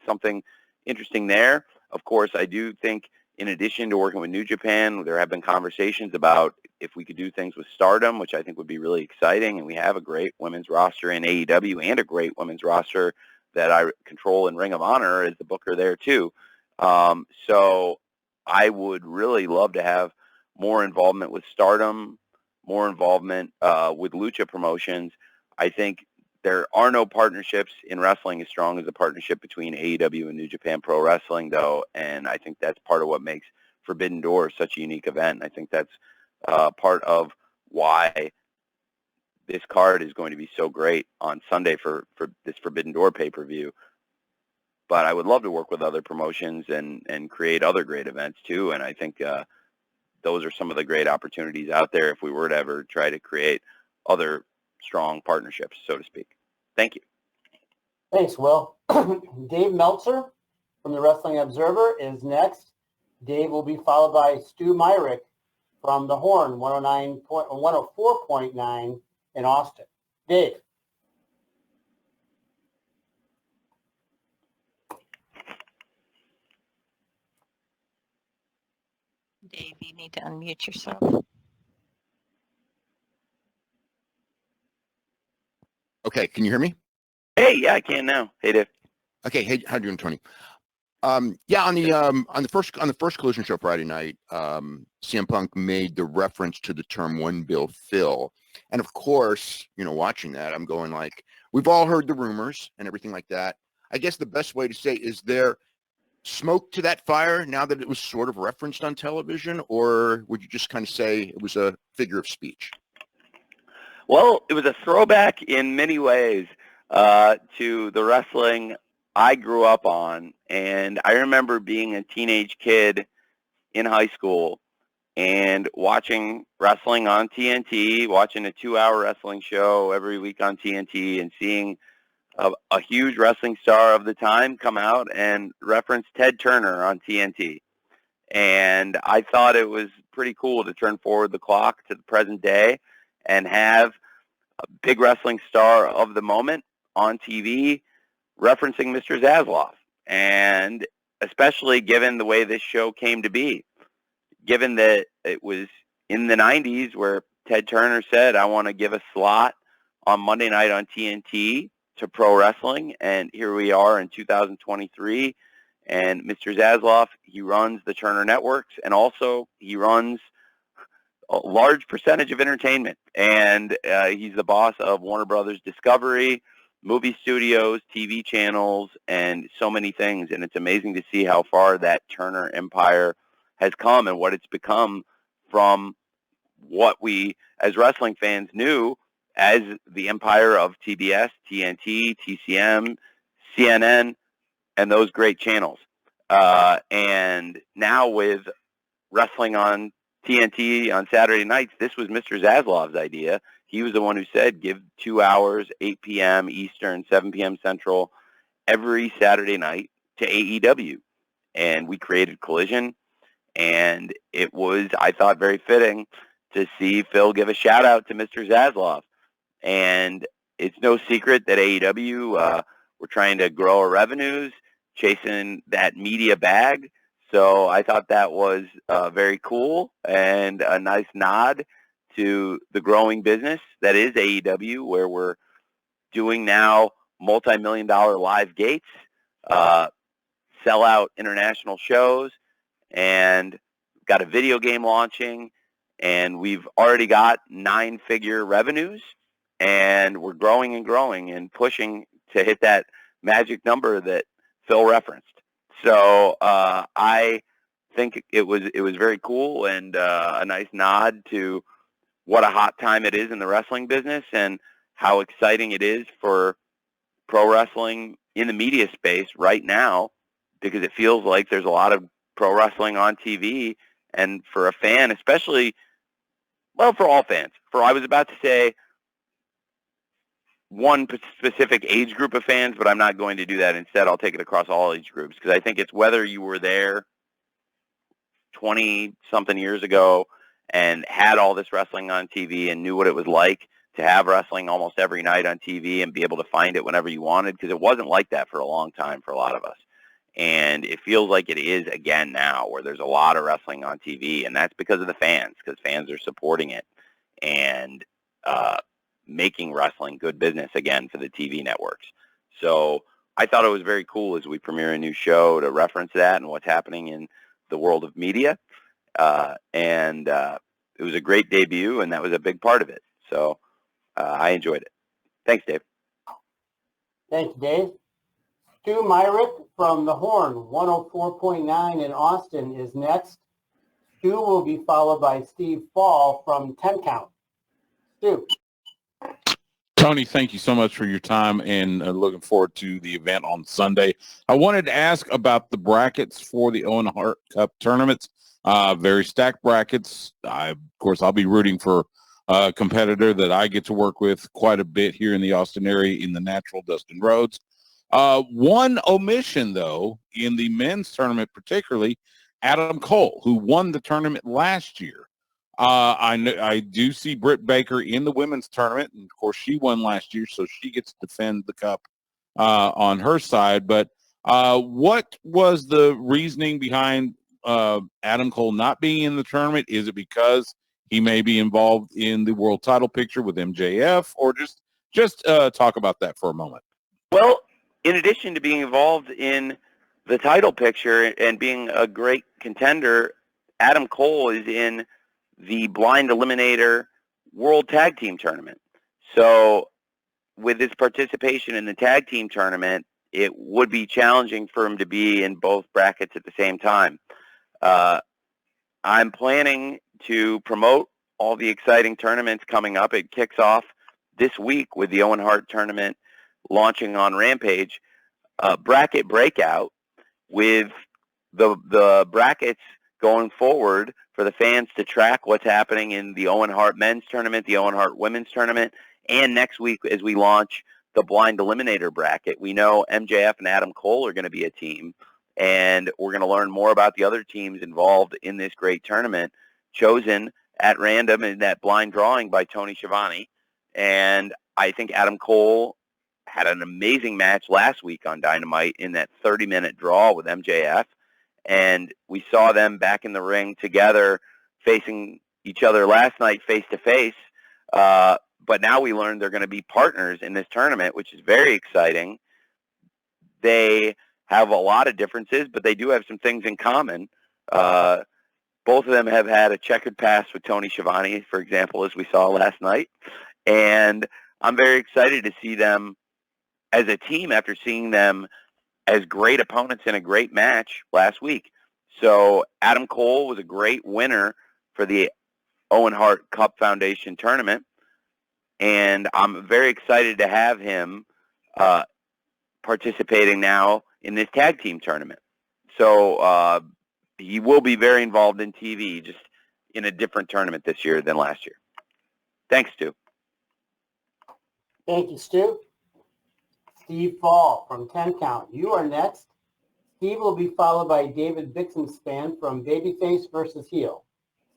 something interesting there. Of course, I do think, in addition to working with New Japan, there have been conversations about if we could do things with Stardom, which I think would be really exciting. And we have a great women's roster in AEW and a great women's roster that I control in Ring of Honor as the booker there too. So I would really love to have more involvement with Stardom, more involvement with lucha promotions. I think there are no partnerships in wrestling as strong as the partnership between AEW and New Japan Pro Wrestling, though, and I think that's part of what makes Forbidden Door such a unique event. I think that's part of why this card is going to be so great on Sunday for this Forbidden Door pay-per-view. But I would love to work with other promotions and create other great events too. And I think those are some of the great opportunities out there if we were to ever try to create other strong partnerships, so to speak. Thank you. Thanks, Will. Dave Meltzer from the Wrestling Observer is next. Dave will be followed by Stu Myrick from The Horn, 104.9 in Austin. Dave. Dave, you need to unmute yourself. Okay, can you hear me? Hey, yeah, I can now. Hey, Dave. Okay, hey, how you doing, Tony? Yeah, on the first Collision show Friday night, CM Punk made the reference to the term "one Bill Phil," and of course, watching that, I'm going like, we've all heard the rumors and everything like that. I guess the best way to say, is there smoke to that fire now that it was sort of referenced on television, or would you just kind of say it was a figure of speech? Well, it was a throwback in many ways to the wrestling I grew up on. And I remember being a teenage kid in high school and watching wrestling on TNT, watching a 2-hour wrestling show every week on TNT, and seeing a huge wrestling star of the time come out and reference Ted Turner on TNT. And I thought it was pretty cool to turn forward the clock to the present day and have a big wrestling star of the moment on TV referencing Mr. Zasloff. And especially given the way this show came to be, given that it was in the 90s where Ted Turner said, I want to give a slot on Monday night on TNT to pro wrestling. And here we are in 2023. And Mr. Zasloff, he runs the Turner Networks, and also he runs a large percentage of entertainment. And he's the boss of Warner Brothers Discovery, movie studios, TV channels, and so many things. And it's amazing to see how far that Turner empire has come and what it's become from what we as wrestling fans knew as the empire of TBS, TNT, TCM, CNN, and those great channels. And now with wrestling on TNT on Saturday nights, this was Mr. Zasloff's idea. He was the one who said, give 2 hours, 8 p.m. Eastern, 7 p.m. Central, every Saturday night to AEW. And we created Collision. And it was, I thought, very fitting to see Phil give a shout out to Mr. Zasloff. And it's no secret that AEW, we're trying to grow our revenues, chasing that media bag. So I thought that was very cool and a nice nod to the growing business that is AEW, where we're doing now multi-million-dollar live gates, sell out international shows, and got a video game launching, and we've already got 9-figure revenues, and we're growing and growing and pushing to hit that magic number that Phil referenced. So I think it was very cool and a nice nod to what a hot time it is in the wrestling business and how exciting it is for pro wrestling in the media space right now, because it feels like there's a lot of pro wrestling on TV. And for a fan, especially, well, for all fans, I was about to say one specific age group of fans, but I'm not going to do that. Instead, I'll take it across all age groups, because I think it's whether you were there 20-something years ago and had all this wrestling on TV and knew what it was like to have wrestling almost every night on TV and be able to find it whenever you wanted, because it wasn't like that for a long time for a lot of us. And it feels like it is again now, where there's a lot of wrestling on TV, and that's because of the fans, because fans are supporting it and making wrestling good business again for the TV networks. So I thought it was very cool as we premiere a new show to reference that and what's happening in the world of media. And it was a great debut, and that was a big part of it. So I enjoyed it. Thanks, Dave. Thank you, Dave. Stu Myrick from The Horn, 104.9 in Austin is next. Stu will be followed by Steve Fall from 10 Count. Stu. Tony, thank you so much for your time and looking forward to the event on Sunday. I wanted to ask about the brackets for the Owen Hart Cup tournaments. Very stacked brackets. Of course, I'll be rooting for a competitor that I get to work with quite a bit here in the Austin area in the natural, Dustin Rhodes. One omission, though, in the men's tournament, particularly Adam Cole, who won the tournament last year. I do see Britt Baker in the women's tournament, and of course she won last year, so she gets to defend the cup on her side. But what was the reasoning behind Adam Cole not being in the tournament? Is it because he may be involved in the world title picture with MJF, or just talk about that for a moment? Well, in addition to being involved in the title picture and being a great contender, Adam Cole is in the Blind Eliminator World Tag Team Tournament. So with his participation in the tag team tournament, it would be challenging for him to be in both brackets at the same time. I'm planning to promote all the exciting tournaments coming up. It kicks off this week with the Owen Hart tournament launching on Rampage, bracket breakout with the brackets going forward for the fans to track what's happening in the Owen Hart men's tournament, the Owen Hart women's tournament, and next week as we launch the Blind Eliminator bracket. We know MJF and Adam Cole are going to be a team, and we're going to learn more about the other teams involved in this great tournament, chosen at random in that blind drawing by Tony Schiavone. And I think Adam Cole had an amazing match last week on Dynamite in that 30-minute draw with MJF. And we saw them back in the ring together facing each other last night face-to-face. But now we learned they're going to be partners in this tournament, which is very exciting. They have a lot of differences, but they do have some things in common. Both of them have had a checkered past with Tony Schiavone, for example, as we saw last night. And I'm very excited to see them as a team after seeing them as great opponents in a great match last week. So Adam Cole was a great winner for the Owen Hart Cup Foundation tournament, and I'm very excited to have him participating now in this tag team tournament. So he will be very involved in TV, just in a different tournament this year than last year. Thanks, Stu. Thank you, Stu. Steve Fall from 10 Count. You are next. Steve will be followed by David Bixenspan from Babyface versus Heel.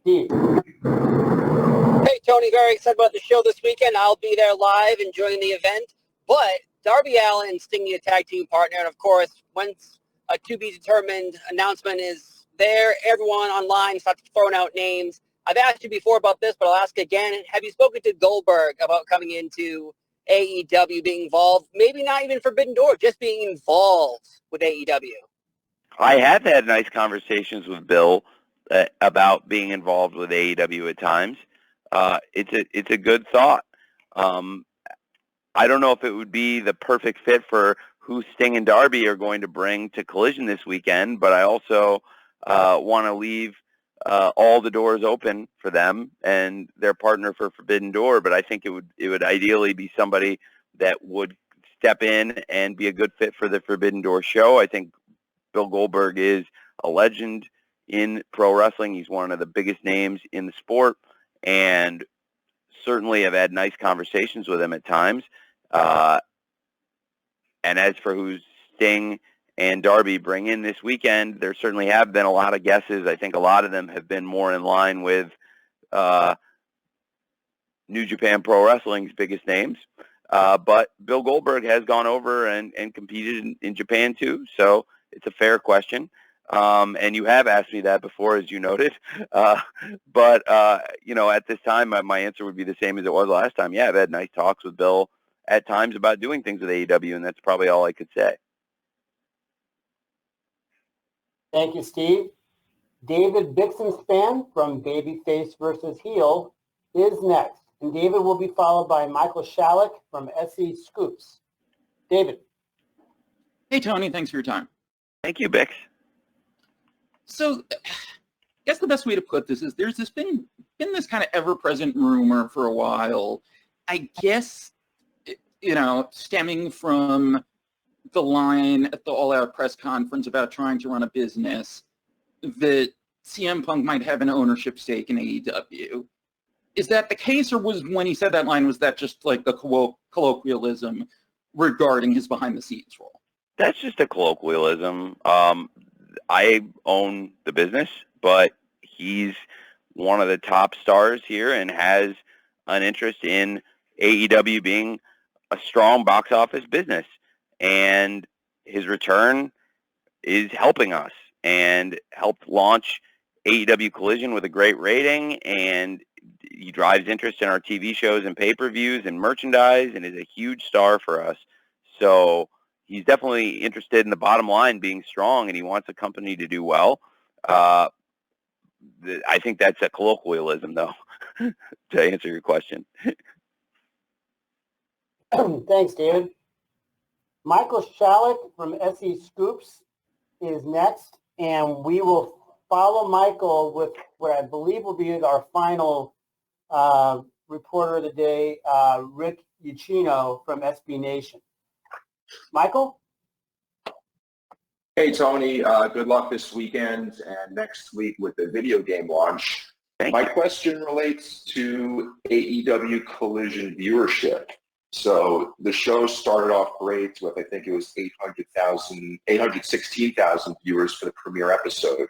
Steve. Hey, Tony, very excited about the show this weekend. I'll be there live enjoying the event. But Darby Allin, Sting, a tag team partner, and of course, once a to-be-determined announcement is there, everyone online starts throwing out names. I've asked you before about this, but I'll ask again. Have you spoken to Goldberg about coming into AEW, being involved, maybe not even Forbidden Door, just being involved with AEW? I have had nice conversations with Bill about being involved with AEW at times. It's a good thought. I don't know if it would be the perfect fit for who Sting and Darby are going to bring to Collision this weekend, but I also want to leave all the doors open for them and their partner for Forbidden Door. But I think it would ideally be somebody that would step in and be a good fit for the Forbidden Door show. I think Bill Goldberg is a legend in pro wrestling. He's one of the biggest names in the sport, and certainly have had nice conversations with him at times. And as for who Sting and Darby bring in this weekend, there certainly have been a lot of guesses. I think a lot of them have been more in line with New Japan Pro Wrestling's biggest names. But Bill Goldberg has gone over and competed in Japan too, so it's a fair question. And you have asked me that before, as you noted. But at this time, my answer would be the same as it was last time. Yeah, I've had nice talks with Bill at times about doing things with AEW, and that's probably all I could say. Thank you, Steve. David Bixenspan from Babyface versus Heel is next. And David will be followed by Michael Shalek from SE Scoops. David. Hey, Tony. Thanks for your time. Thank you, Bix. So guess the best way to put this is there's been this kind of ever-present rumor for a while, I guess, stemming from the line at the All Out press conference about trying to run a business, that CM Punk might have an ownership stake in AEW. Is that the case, or was when he said that line, was that just like a colloquialism regarding his behind-the-scenes role? That's just a colloquialism. I own the business, but he's one of the top stars here and has an interest in AEW being a strong box office business. And his return is helping us and helped launch AEW Collision with a great rating, and he drives interest in our TV shows and pay-per-views and merchandise and is a huge star for us. So he's definitely interested in the bottom line being strong, and he wants the company to do well. I think that's a colloquialism, though, to answer your question. Thanks, David. Michael Shalik from SE Scoops is next, and we will follow Michael with what I believe will be our final reporter of the day, Rick Ucchino from SB Nation. Michael? Hey, Tony. Good luck this weekend and next week with the video game launch. My question relates to AEW Collision viewership. So the show started off great with, I think it was 816,000 viewers for the premiere episode.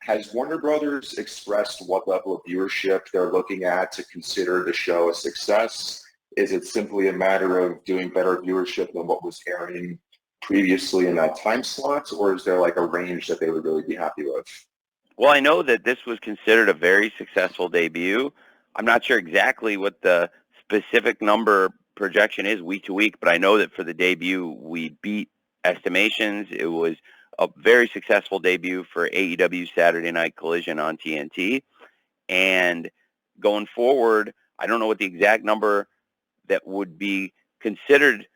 Has Warner Brothers expressed what level of viewership they're looking at to consider the show a success? Is it simply a matter of doing better viewership than what was airing previously in that time slot, or is there like a range that they would really be happy with? Well, I know that this was considered a very successful debut. I'm not sure exactly what the specific number projection is week to week, but I know that for the debut, we beat estimations. It was a very successful debut for AEW Saturday Night Collision on TNT. And going forward, I don't know what the exact number that would be considered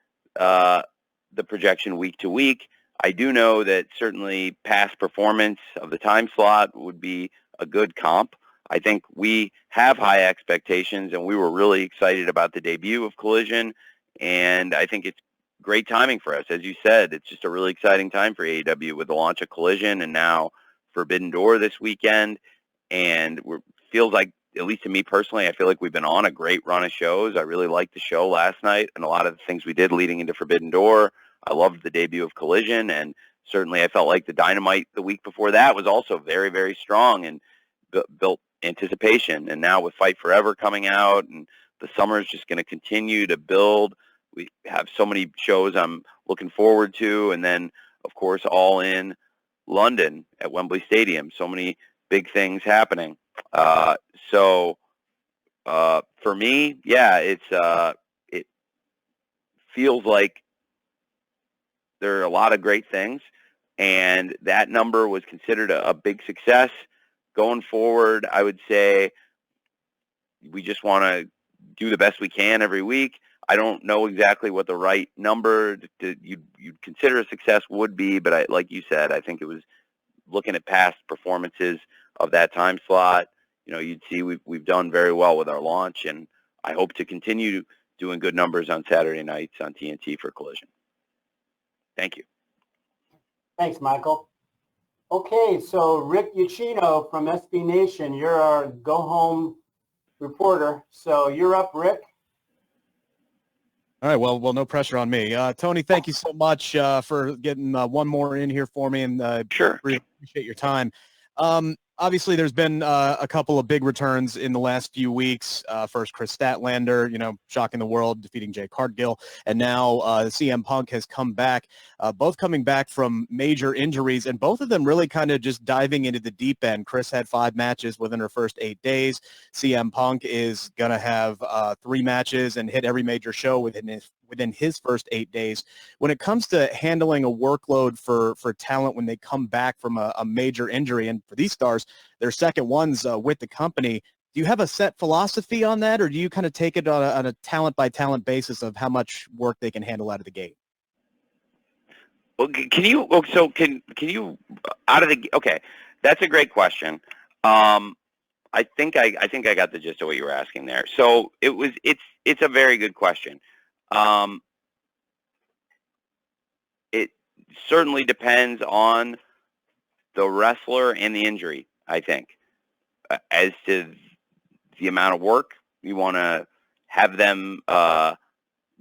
the projection week to week. I do know that certainly past performance of the time slot would be a good comp. I think we have high expectations, and we were really excited about the debut of Collision, and I think it's great timing for us. As you said, it's just a really exciting time for AEW with the launch of Collision and now Forbidden Door this weekend, and feels like, at least to me personally, I feel like we've been on a great run of shows. I really liked the show last night and a lot of the things we did leading into Forbidden Door. I loved the debut of Collision, and certainly I felt like the Dynamite the week before that was also very, very strong and built anticipation. And now with Fight Forever coming out, and the summer is just going to continue to build. We have so many shows I'm looking forward to, and then, of course, All In London at Wembley Stadium. So many big things happening. So for me, yeah, it feels like there are a lot of great things, and that number was considered a big success. Going forward, I would say we just want to do the best we can every week. I don't know exactly what the right number you'd consider a success would be, but like you said, I think it was looking at past performances of that time slot. You know, you'd see we've done very well with our launch, and I hope to continue doing good numbers on Saturday nights on TNT for Collision. Thank you. Thanks, Michael. Okay, so Rick Ucchino from SB Nation, you're our go-home reporter. So you're up, Rick. All right, well, no pressure on me. Tony, thank you so much for getting one more in here for me, and sure, really appreciate your time. Obviously, there's been a couple of big returns in the last few weeks. First, Chris Statlander, shocking the world, defeating Jay Cargill. And now CM Punk has come back, both coming back from major injuries, and both of them really kind of just diving into the deep end. Chris had 5 matches within her first 8 days. CM Punk is going to have 3 matches and hit every major show within his first 8 days. When it comes to handling a workload for talent when they come back from a major injury, and for these stars, their second ones with the company, do you have a set philosophy on that, or do you kind of take it on a talent-by-talent basis of how much work they can handle out of the gate? Well, can you, out of the, okay, That's a great question. I think I got the gist of what you were asking there. So it's a very good question. It certainly depends on the wrestler and the injury, I think, as to the amount of work you want to have them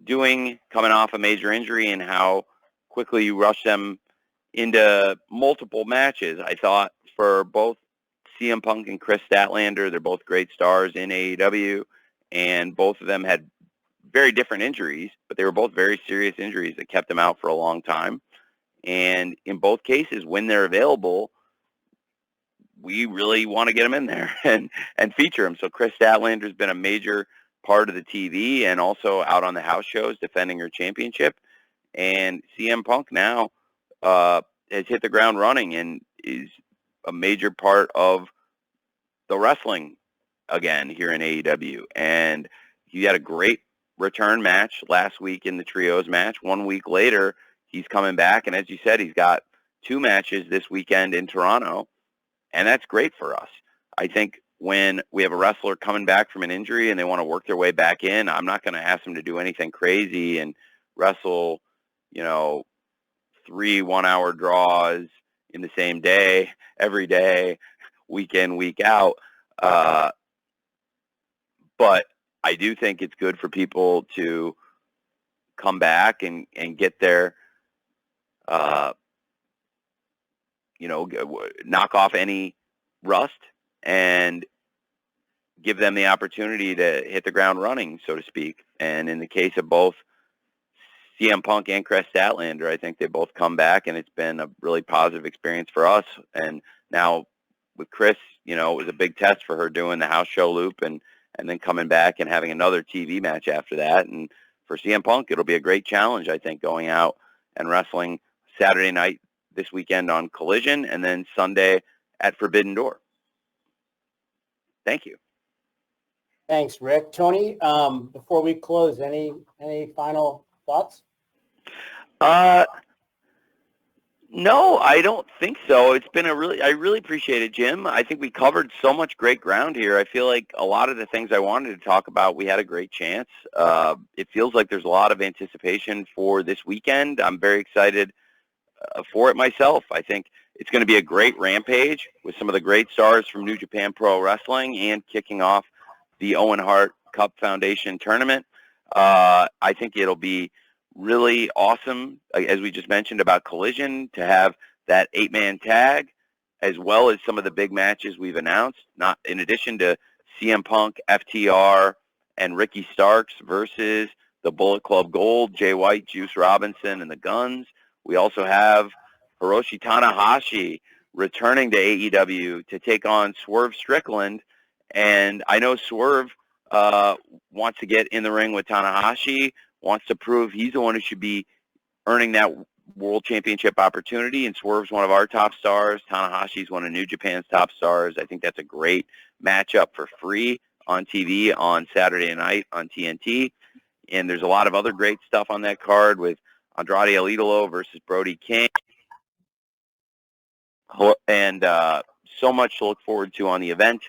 doing coming off a major injury and how quickly you rush them into multiple matches. I thought for both CM Punk and Chris Statlander, they're both great stars in AEW, and both of them had very different injuries, but they were both very serious injuries that kept them out for a long time. And in both cases, when they're available, we really want to get them in there and feature them. So Chris Statlander's been a major part of the TV and also out on the house shows defending her championship. And CM Punk now has hit the ground running and is a major part of the wrestling again here in AEW. And he had a great return match last week in the trios match. 1 week later, he's coming back. And as you said, he's got 2 matches this weekend in Toronto. And that's great for us. I think when we have a wrestler coming back from an injury and they want to work their way back in, I'm not going to ask them to do anything crazy and wrestle, 3 one-hour draws in the same day, every day, week in, week out. But I do think it's good for people to come back and get their, knock off any rust and give them the opportunity to hit the ground running, so to speak. And in the case of both CM Punk and Chris Statlander, I think they both come back, and it's been a really positive experience for us. And now with Chris, it was a big test for her doing the house show loop and then coming back and having another TV match after that. And for CM Punk, it'll be a great challenge, I think, going out and wrestling Saturday night this weekend on Collision and then Sunday at Forbidden Door. Thank you. Thanks, Rick. Tony, before we close, any final thoughts? No, I don't think so. It's been I really appreciate it, Jim. I think we covered so much great ground here. I feel like a lot of the things I wanted to talk about, we had a great chance. It feels like there's a lot of anticipation for this weekend. I'm very excited for it myself. I think it's going to be a great Rampage with some of the great stars from New Japan Pro Wrestling and kicking off the Owen Hart Cup Foundation tournament. I think it'll be really awesome, as we just mentioned about Collision, to have that 8-man tag, as well as some of the big matches we've announced, not in addition to CM Punk, FTR, and Ricky Starks versus the Bullet Club Gold, Jay White, Juice Robinson, and the Guns. We also have Hiroshi Tanahashi returning to AEW to take on Swerve Strickland. And I know Swerve wants to get in the ring with Tanahashi, wants to prove he's the one who should be earning that world championship opportunity. And Swerve's one of our top stars. Tanahashi's one of New Japan's top stars. I think that's a great matchup for free on TV on Saturday night on TNT. And there's a lot of other great stuff on that card with Andrade El Idolo versus Brody King. And so much to look forward to on the event.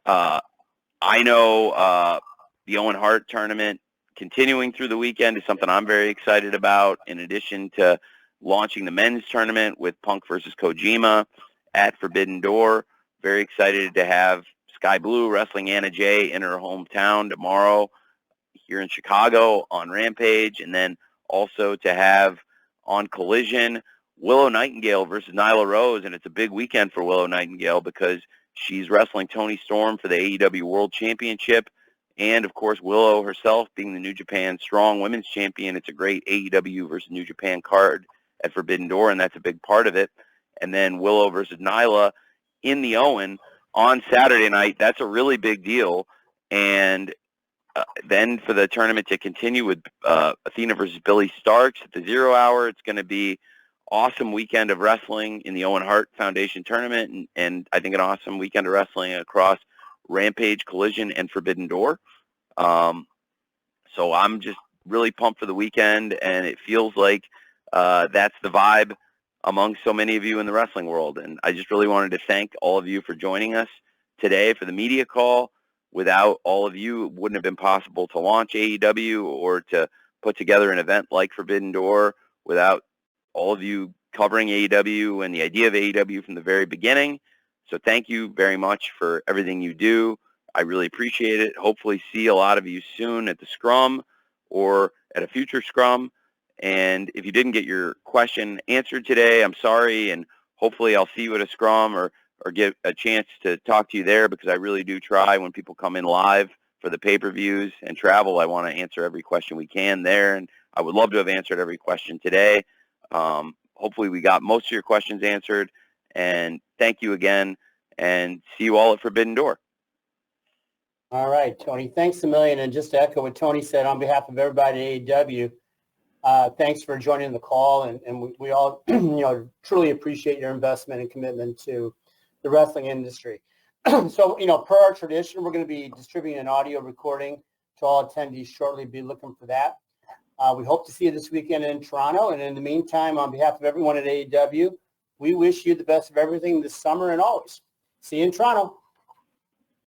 I know the Owen Hart tournament continuing through the weekend is something I'm very excited about, in addition to launching the men's tournament with Punk versus Kojima at Forbidden Door. Very excited to have Sky Blue wrestling Anna Jay in her hometown tomorrow here in Chicago on Rampage, and then also to have on Collision Willow Nightingale versus Nyla Rose. And it's a big weekend for Willow Nightingale because she's wrestling Toni Storm for the AEW World Championship. And, of course, Willow herself being the New Japan Strong Women's Champion. It's a great AEW versus New Japan card at Forbidden Door, and that's a big part of it. And then Willow versus Nyla in the Owen on Saturday night. That's a really big deal. And then for the tournament to continue with Athena versus Billy Starks at the 0 hour, it's going to be awesome weekend of wrestling in the Owen Hart Foundation tournament, and I think an awesome weekend of wrestling across Rampage, Collision, and Forbidden Door. So I'm just really pumped for the weekend, and it feels like that's the vibe among so many of you in the wrestling world. And I just really wanted to thank all of you for joining us today for the media call. Without all of you, it wouldn't have been possible to launch AEW or to put together an event like Forbidden Door. Without all of you covering AEW and the idea of AEW from the very beginning. So thank you very much for everything you do. I really appreciate it. Hopefully see a lot of you soon at the Scrum or at a future Scrum. And if you didn't get your question answered today, I'm sorry. And hopefully I'll see you at a Scrum or get a chance to talk to you there, because I really do try when people come in live for the pay-per-views and travel. I want to answer every question we can there. And I would love to have answered every question today. Hopefully we got most of your questions answered. And thank you again. And see you all at Forbidden Door. All right, Tony, thanks a million. And just to echo what Tony said, on behalf of everybody at AEW, thanks for joining the call. And we all, truly appreciate your investment and commitment to the wrestling industry. So, per our tradition, we're going to be distributing an audio recording to all attendees shortly. Be looking for that. We hope to see you this weekend in Toronto. And in the meantime, on behalf of everyone at AEW, we wish you the best of everything this summer and always. See you in Toronto.